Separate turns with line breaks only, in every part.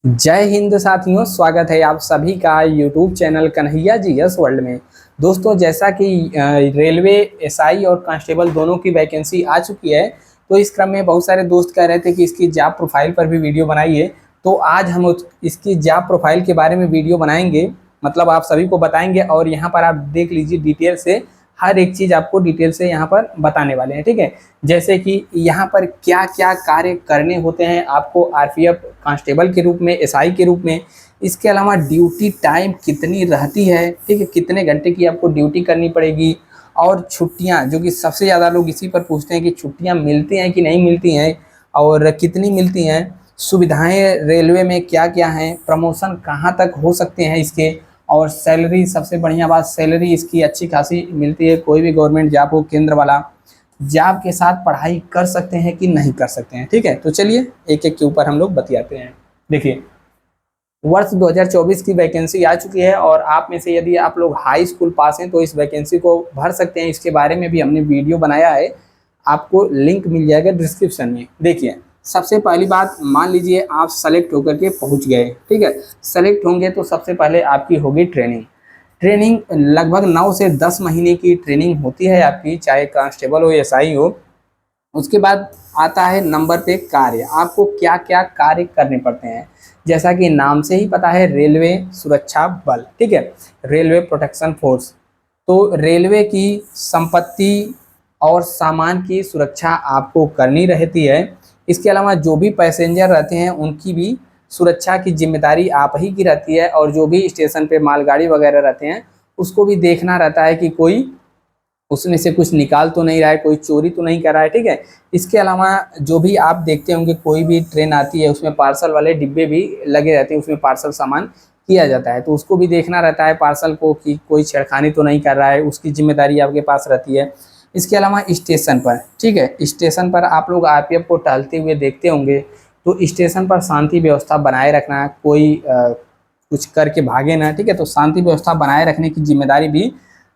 जय हिंद साथियों, स्वागत है आप सभी का YouTube channel Kanhaiya ji yes world में। दोस्तों, जैसा कि रेलवे एसआई और कांस्टेबल दोनों की वैकेंसी आ चुकी है, तो इस क्रम में बहुत सारे दोस्त कह रहे थे कि इसकी जॉब प्रोफाइल पर भी वीडियो बनाइए। तो आज हम इसकी जॉब प्रोफाइल के बारे में वीडियो बनाएंगे, मतलब आप सभी को बताएंगे। और यहाँ पर आप देख लीजिए, डिटेल से हर एक चीज़ आपको डिटेल से यहाँ पर बताने वाले हैं, ठीक है। जैसे कि यहाँ पर क्या क्या कार्य करने होते हैं आपको आरपीएफ कांस्टेबल के रूप में, एसआई के रूप में। इसके अलावा ड्यूटी टाइम कितनी रहती है, ठीक है, कितने घंटे की आपको ड्यूटी करनी पड़ेगी। और छुट्टियाँ, जो कि सबसे ज़्यादा लोग इसी पर पूछते हैं कि छुट्टियाँ मिलती हैं कि नहीं मिलती हैं और कितनी मिलती हैं। सुविधाएं रेलवे में क्या क्या हैं, प्रमोशन कहाँ तक हो सकते हैं इसके। और सैलरी, सबसे बढ़िया बात, सैलरी इसकी अच्छी खासी मिलती है। कोई भी गवर्नमेंट जॉब हो, केंद्र वाला जॉब के साथ पढ़ाई कर सकते हैं कि नहीं कर सकते हैं, ठीक है। तो चलिए एक एक के ऊपर हम लोग बतियाते हैं। देखिए, वर्ष 2024 की वैकेंसी आ चुकी है और आप में से यदि आप लोग हाई स्कूल पास हैं तो इस वैकेंसी को भर सकते हैं। इसके बारे में भी हमने वीडियो बनाया है, आपको लिंक मिल जाएगा डिस्क्रिप्शन में। देखिए, सबसे पहली बात, मान लीजिए आप सेलेक्ट होकर के पहुंच गए, ठीक है। सेलेक्ट होंगे तो सबसे पहले आपकी होगी ट्रेनिंग। ट्रेनिंग लगभग 9 से 10 महीने की ट्रेनिंग होती है आपकी, चाहे कांस्टेबल हो, एसआई हो। उसके बाद आता है नंबर पे कार्य, आपको क्या क्या कार्य करने पड़ते हैं। जैसा कि नाम से ही पता है, रेलवे सुरक्षा बल, ठीक है, रेलवे प्रोटेक्शन फोर्स। तो रेलवे की संपत्ति और सामान की सुरक्षा आपको करनी रहती है। इसके अलावा जो भी पैसेंजर रहते हैं उनकी भी सुरक्षा की जिम्मेदारी आप ही की रहती है। और जो भी स्टेशन पे मालगाड़ी वगैरह रहते हैं उसको भी देखना रहता है कि कोई उसमें से कुछ निकाल तो नहीं रहा है, कोई चोरी तो नहीं कर रहा है, ठीक है। इसके अलावा जो भी आप देखते होंगे, कोई भी ट्रेन आती है उसमें पार्सल वाले डिब्बे भी लगे रहते हैं, उसमें पार्सल सामान किया जाता है, तो उसको भी देखना रहता है पार्सल को कि कोई छेड़खानी तो नहीं कर रहा है, उसकी जिम्मेदारी आपके पास रहती है। इसके अलावा स्टेशन पर, ठीक है, स्टेशन पर आप लोग आरपीएफ को टहलते हुए देखते होंगे, तो स्टेशन पर शांति व्यवस्था बनाए रखना, कोई कुछ करके भागे ना, ठीक है। तो शांति व्यवस्था बनाए रखने की जिम्मेदारी भी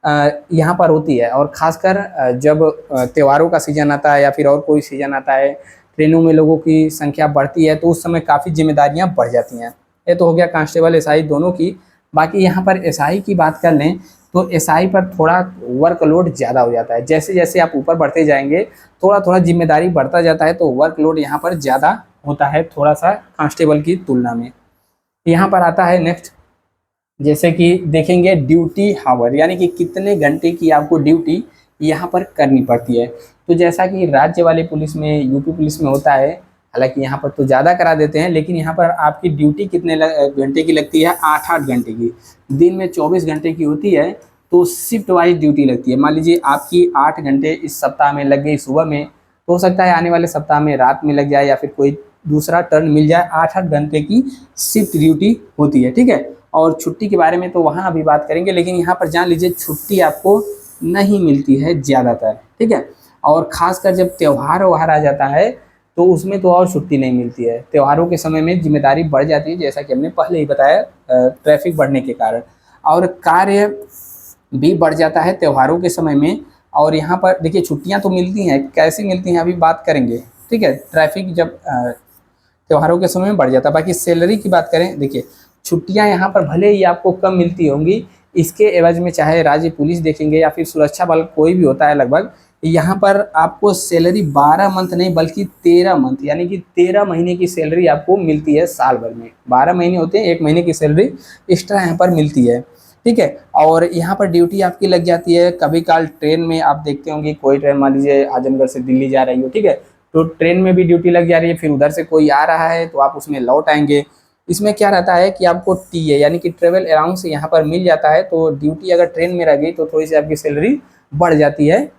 यहाँ पर होती है। और खासकर जब त्योहारों का सीजन आता है या फिर और कोई सीजन आता है, ट्रेनों में लोगों की संख्या बढ़ती है, तो उस समय काफ़ी जिम्मेदारियाँ बढ़ जाती हैं। ये तो हो गया कांस्टेबल एसआई दोनों की। बाकी यहाँ पर एसआई की बात कर लें तो एसआई पर थोड़ा वर्कलोड ज़्यादा हो जाता है। जैसे जैसे आप ऊपर बढ़ते जाएंगे, थोड़ा थोड़ा जिम्मेदारी बढ़ता जाता है, तो वर्कलोड यहाँ पर ज़्यादा होता है थोड़ा सा कांस्टेबल की तुलना में। यहाँ पर आता है नेक्स्ट, जैसे कि देखेंगे ड्यूटी हावर, यानी कि कितने घंटे की आपको ड्यूटी यहाँ पर करनी पड़ती है। तो जैसा कि राज्य वाली पुलिस में, यूपी पुलिस में होता है, हालांकि यहाँ पर तो ज़्यादा करा देते हैं, लेकिन यहाँ पर आपकी ड्यूटी कितने घंटे की लगती है, 8-8 घंटे की। दिन में 24 घंटे की होती है, तो शिफ्ट वाइज ड्यूटी लगती है। मान लीजिए आपकी 8 घंटे इस सप्ताह में लग गई सुबह में, तो हो सकता है आने वाले सप्ताह में रात में लग जाए या फिर कोई दूसरा टर्न मिल जाए। 8-8 घंटे की शिफ्ट ड्यूटी होती है, ठीक है। और छुट्टी के बारे में तो वहाँ अभी बात करेंगे, लेकिन यहाँ पर जान लीजिए छुट्टी आपको नहीं मिलती है ज़्यादातर, ठीक है। और ख़ासकर जब त्यौहार वहार आ जाता है तो उसमें तो और छुट्टी नहीं मिलती है। त्योहारों के समय में जिम्मेदारी बढ़ जाती है, जैसा कि हमने पहले ही बताया, ट्रैफिक बढ़ने के कारण। और कार्य भी बढ़ जाता है त्योहारों के समय में। और यहाँ पर देखिए, छुट्टियाँ तो मिलती हैं, कैसी मिलती हैं अभी बात करेंगे, ठीक है। ट्रैफिक जब त्योहारों के समय में बढ़ जाता है। बाकी सैलरी की बात करें, देखिए छुट्टियां यहाँ पर भले ही आपको कम मिलती होंगी, इसके एवज में चाहे राज्य पुलिस देखेंगे या फिर सुरक्षा बल कोई भी होता है, लगभग यहाँ पर आपको सैलरी 12 मंथ नहीं बल्कि 13 मंथ, यानी कि 13 महीने की सैलरी आपको मिलती है साल भर में। 12 महीने होते हैं, 1 महीने की सैलरी एक्स्ट्रा यहाँ पर मिलती है, ठीक है। और यहाँ पर ड्यूटी आपकी लग जाती है। कभी काल ट्रेन में आप देखते होंगे, कोई ट्रेन मान लीजिए आजमगढ़ से दिल्ली जा रही हो, ठीक है, तो ट्रेन में भी ड्यूटी लग जा रही है, फिर उधर से कोई आ रहा है तो आप उसमें लौट आएंगे। इसमें क्या रहता है कि आपको टीए यानी कि ट्रेवल अलाउंस यहाँ पर मिल जाता है। तो ड्यूटी अगर ट्रेन में रह गई तो थोड़ी सी आपकी सैलरी बढ़ जाती है।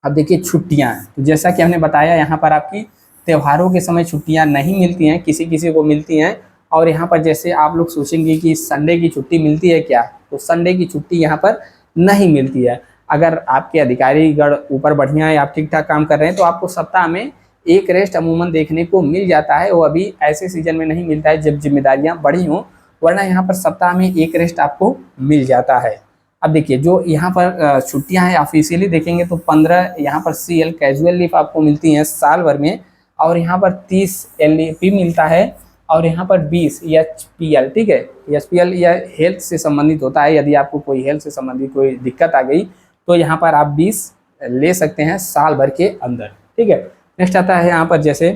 अब देखिए छुट्टियाँ, तो जैसा कि हमने बताया, यहाँ पर आपकी त्योहारों के समय छुट्टियाँ नहीं मिलती हैं, किसी किसी को मिलती हैं। और यहाँ पर जैसे आप लोग सोचेंगे कि संडे की छुट्टी मिलती है क्या, तो संडे की छुट्टी यहाँ पर नहीं मिलती है। अगर आपके अधिकारीगण ऊपर बढ़िया है, आप ठीक ठाक काम कर रहे हैं, तो आपको सप्ताह में एक रेस्ट अमूमन देखने को मिल जाता है। वो अभी ऐसे सीजन में नहीं मिलता है जब जिम्मेदारियां बढ़ी हों, वरना यहाँ पर सप्ताह में एक रेस्ट आपको मिल जाता है। अब देखिए, जो यहाँ पर छुट्टियां हैं ऑफिशियली देखेंगे तो 15 यहाँ पर कैजुअल लीव आपको मिलती हैं साल भर में। और यहाँ पर 30 एलईपी मिलता है और यहाँ पर 20 HPL, ठीक है। HPL यह हेल्थ से संबंधित होता है, यदि आपको कोई हेल्थ से संबंधित कोई दिक्कत आ गई तो यहाँ पर आप 20 ले सकते हैं साल भर के अंदर, ठीक है। नेक्स्ट आता है यहाँ पर, जैसे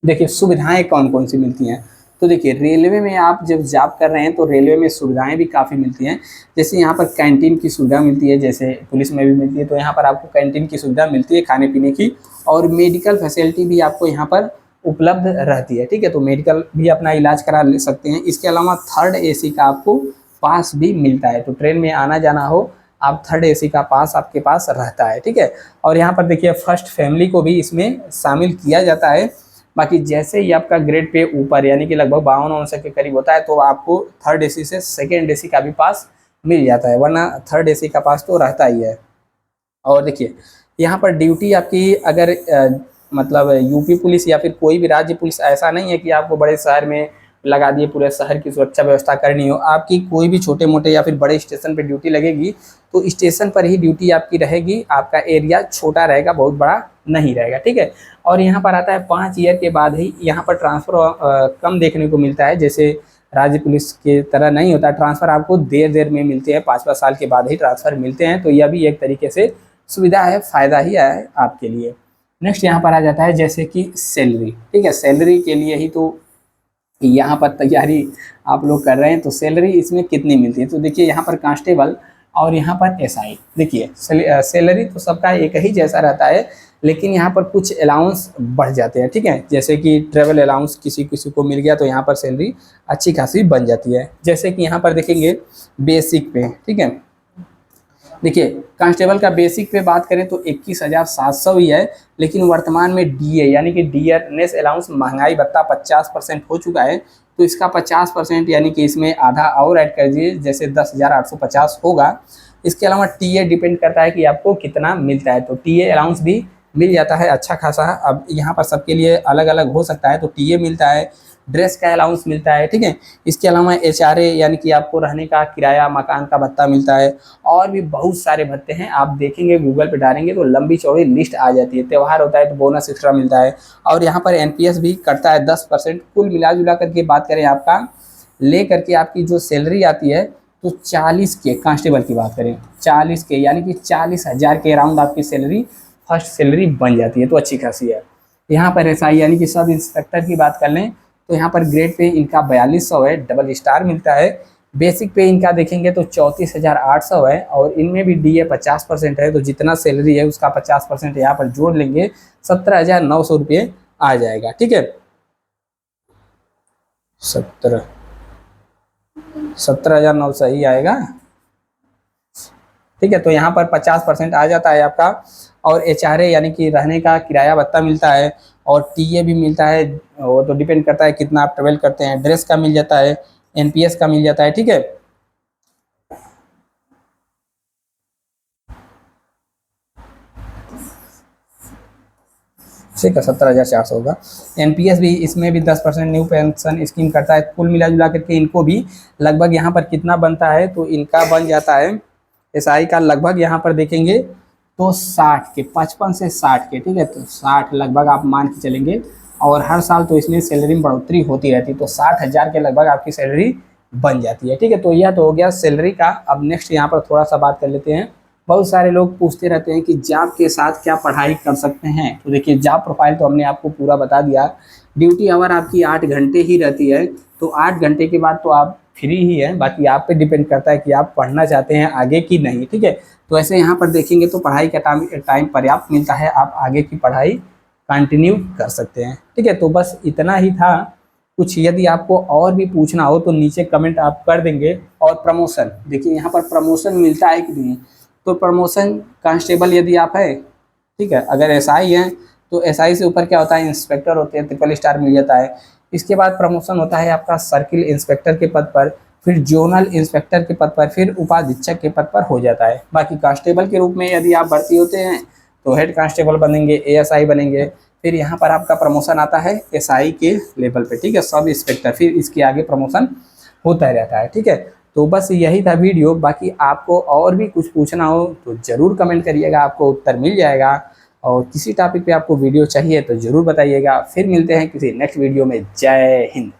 देखिए सुविधाएं कौन कौन सी मिलती हैं। तो देखिए रेलवे में आप जब जॉब कर रहे हैं तो रेलवे में सुविधाएं भी काफ़ी मिलती हैं। जैसे यहाँ पर कैंटीन की सुविधा मिलती है, जैसे पुलिस में भी मिलती है, तो यहाँ पर आपको कैंटीन की सुविधा मिलती है खाने पीने की, और मेडिकल फैसिलिटी भी आपको यहाँ पर उपलब्ध रहती है, ठीक है। तो मेडिकल भी अपना इलाज करा ले सकते हैं। इसके अलावा 3rd AC का आपको पास भी मिलता है, तो ट्रेन में आना जाना हो आप 3rd AC का पास आपके पास रहता है, ठीक है। और यहाँ पर देखिए फर्स्ट फैमिली को भी इसमें शामिल किया जाता है। बाकी जैसे ही आपका ग्रेड पे ऊपर यानी कि लगभग 52 के करीब होता है तो आपको 3rd AC से 2nd AC का भी पास मिल जाता है, वरना 3rd AC का पास तो रहता ही है। और देखिए यहाँ पर ड्यूटी आपकी अगर मतलब यूपी पुलिस या फिर कोई भी राज्य पुलिस, ऐसा नहीं है कि आपको बड़े शहर में लगा दिए पूरे शहर की सुरक्षा व्यवस्था करनी हो। आपकी कोई भी छोटे मोटे या फिर बड़े स्टेशन पे ड्यूटी लगेगी तो स्टेशन पर ही ड्यूटी आपकी रहेगी। आपका एरिया छोटा रहेगा, बहुत बड़ा नहीं रहेगा, ठीक है। और यहाँ पर आता है 5 ईयर के बाद ही यहाँ पर ट्रांसफ़र कम देखने को मिलता है, जैसे राज्य पुलिस की तरह नहीं होता। ट्रांसफ़र आपको देर में मिलते हैं, 5 साल के बाद ही ट्रांसफ़र मिलते हैं। तो यह भी एक तरीके से सुविधा है, फ़ायदा ही है आपके लिए। नेक्स्ट यहाँ पर आ जाता है जैसे कि सैलरी, ठीक है। सैलरी के लिए ही तो यहाँ पर तैयारी आप लोग कर रहे हैं, तो सैलरी इसमें कितनी मिलती है। तो देखिए यहाँ पर कांस्टेबल और यहाँ पर SI, देखिए सैलरी तो सबका एक ही जैसा रहता है, लेकिन यहाँ पर कुछ अलाउंस बढ़ जाते हैं, ठीक है। जैसे कि ट्रेवल अलाउंस किसी किसी को मिल गया तो यहाँ पर सैलरी अच्छी खासी बन जाती है। जैसे कि यहाँ पर देखेंगे बेसिक पे, ठीक है। देखिए कांस्टेबल का बेसिक पे बात करें तो 21,700 ही है, लेकिन वर्तमान में DA यानी कि डियरनेस अलाउंस महंगाई भत्ता 50% हो चुका है, तो इसका 50% यानी कि इसमें आधा और ऐड कर दीजिए, जैसे 10,850 होगा। इसके अलावा TA डिपेंड करता है कि आपको कितना मिलता है, तो TA अलाउंस भी मिल जाता है अच्छा खासा। अब यहाँ पर सबके लिए अलग अलग हो सकता है, तो TA मिलता है, ड्रेस का अलाउंस मिलता है, ठीक है। इसके अलावा HRA यानी कि आपको रहने का किराया मकान का भत्ता मिलता है, और भी बहुत सारे भत्ते हैं। आप देखेंगे गूगल पे डालेंगे तो लंबी चौड़ी लिस्ट आ जाती है। त्यौहार होता है तो बोनस एक्स्ट्रा मिलता है, और यहाँ पर NPS भी कटता है 10%। कुल मिला जुला करके बात करें आपका ले करके आपकी जो सैलरी आती है तो 40 के, कांस्टेबल की बात करें 40 के यानी कि 40,000 के अराउंड आपकी सैलरी फर्स्ट सैलरी बन जाती है, तो अच्छी खासी है। यहाँ पर SI यानी कि सब इंस्पेक्टर की बात कर लें तो यहाँ पर ग्रेड पे इनका 4200 है, डबल स्टार मिलता है। बेसिक पे इनका देखेंगे तो 34,800 है, और इनमें भी DA 50% है, तो जितना सैलरी है उसका 50% यहाँ पर जोड़ लेंगे 17,900 रुपये आ जाएगा, ठीक है। 17,900 ही आएगा, ठीक है। तो यहाँ पर 50% आ जाता है आपका, और HRA यानी कि रहने का किराया भत्ता मिलता है, और TA भी मिलता है, वो तो डिपेंड करता है कितना आप ट्रेवल करते हैं। ड्रेस का मिल जाता है, NPS का मिल जाता है, ठीक है। ठीक है 17,400 होगा। NPS भी, इसमें भी 10% न्यू पेंशन स्कीम करता है। कुल मिला जुला करके इनको भी लगभग यहाँ पर कितना बनता है, तो इनका बन जाता है SI का लगभग यहाँ पर देखेंगे तो 60 के, 55 से 60 के, ठीक है। तो 60 लगभग आप मान के चलेंगे, और हर साल तो इसमें सैलरी में बढ़ोतरी होती रहती है, तो 60,000 के लगभग आपकी सैलरी बन जाती है, ठीक है। तो यह तो हो गया सैलरी का। अब नेक्स्ट यहाँ पर थोड़ा सा बात कर लेते हैं। बहुत सारे लोग पूछते रहते हैं कि जॉब के साथ क्या पढ़ाई कर सकते हैं। तो देखिए जॉब प्रोफाइल तो हमने आपको पूरा बता दिया। ड्यूटी आवर आपकी 8 घंटे ही रहती है, तो 8 घंटे के बाद तो आप फ्री ही है। बाकी आप पे डिपेंड करता है कि आप पढ़ना चाहते हैं आगे की नहीं, ठीक है। तो ऐसे यहाँ पर देखेंगे तो पढ़ाई का टाइम पर्याप्त मिलता है, आप आगे की पढ़ाई कंटिन्यू कर सकते हैं, ठीक है। तो बस इतना ही था। कुछ यदि आपको और भी पूछना हो तो नीचे कमेंट आप कर देंगे। और प्रमोशन, देखिए यहाँ पर प्रमोशन मिलता है कि नहीं, तो प्रमोशन कांस्टेबल यदि आप है, ठीक है, अगर SI हैं तो SI से ऊपर क्या होता है, इंस्पेक्टर होते हैं, ट्रिपल स्टार मिल जाता है। इसके बाद प्रमोशन होता है आपका सर्किल इंस्पेक्टर के पद पर, फिर जोनल इंस्पेक्टर के पद पर, फिर उपाधीक्षक के पद पर हो जाता है। बाकी कांस्टेबल के रूप में यदि आप भर्ती होते हैं तो हेड कांस्टेबल बनेंगे, ASI बनेंगे। फिर यहाँ पर आपका प्रमोशन आता है SI के लेवल पे, ठीक है, सब इंस्पेक्टर, फिर इसके आगे प्रमोशन होता ही रहता है, ठीक है। तो बस यही था वीडियो। बाकी आपको और भी कुछ पूछना हो तो ज़रूर कमेंट करिएगा, आपको उत्तर मिल जाएगा। और किसी टॉपिक पे आपको वीडियो चाहिए तो ज़रूर बताइएगा। फिर मिलते हैं किसी नेक्स्ट वीडियो में। जय हिंद।